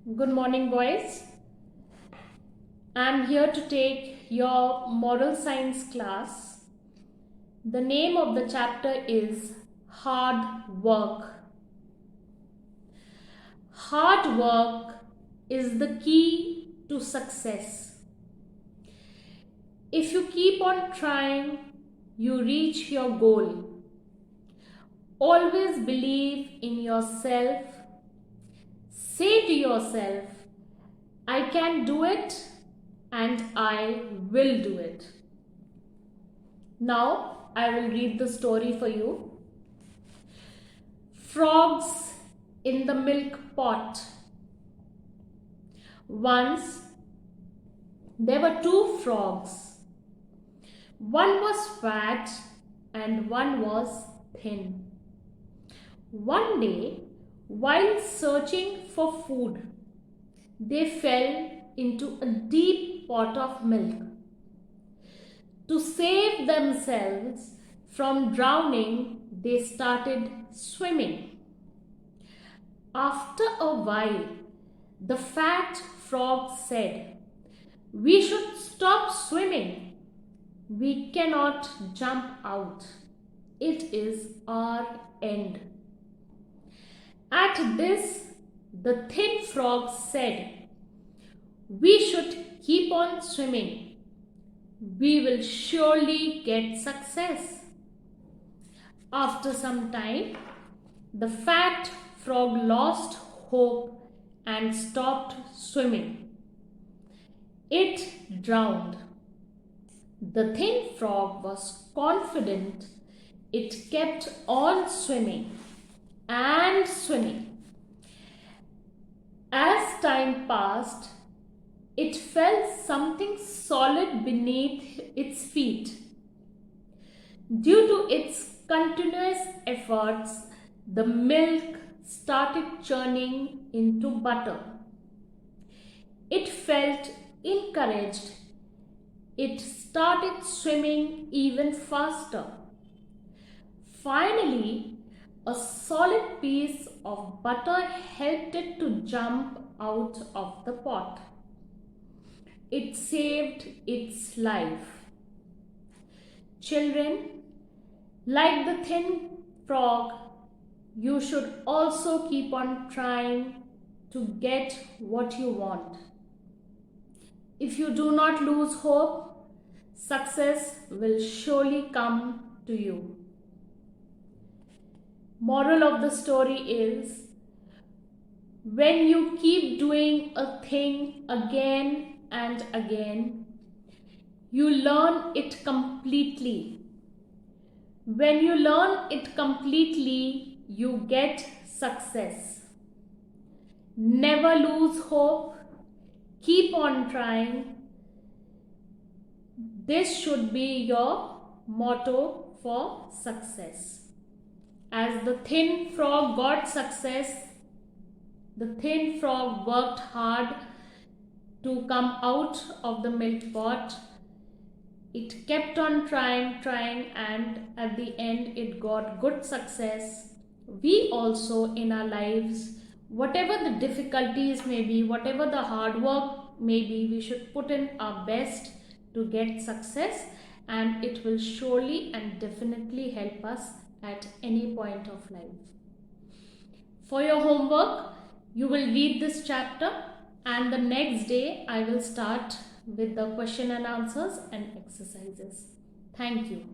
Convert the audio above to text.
Good morning, boys. I'm here to take your moral science class. The name of the chapter is Hard Work. Hard work is the key to success. If you keep on trying, you reach your goal. Always believe in yourself. Say to yourself, I can do it and I will do it. Now I will read the story for you. Frogs in the milk pot. Once there were two frogs. One was fat and one was thin. One day, while searching for food, they fell into a deep pot of milk. To save themselves from drowning, they started swimming. After a while, the fat frog said, "We should stop swimming. We cannot jump out. It is our end." At this, the thin frog said, "We should keep on swimming. We will surely get success." After some time, the fat frog lost hope and stopped swimming. It drowned. The thin frog was confident. It kept on swimming and swimming. As time passed, it felt something solid beneath its feet. Due to its continuous efforts, the milk started churning into butter. It felt encouraged. It started swimming even faster. Finally, a solid piece of butter helped it to jump out of the pot. It saved its life. Children, like the thin frog, you should also keep on trying to get what you want. If you do not lose hope, success will surely come to you. Moral of the story is, when you keep doing a thing again and again, you learn it completely. When you learn it completely, you get success. Never lose hope. Keep on trying. This should be your motto for success. As the thin frog got success, the thin frog worked hard to come out of the milk pot. It kept on trying, and at the end it got good success. We also in our lives, whatever the difficulties may be, whatever the hard work may be, we should put in our best to get success, and it will surely and definitely help us at any point of life. For your homework, you will read this chapter, and the next day I will start with the question and answers and exercises. Thank you.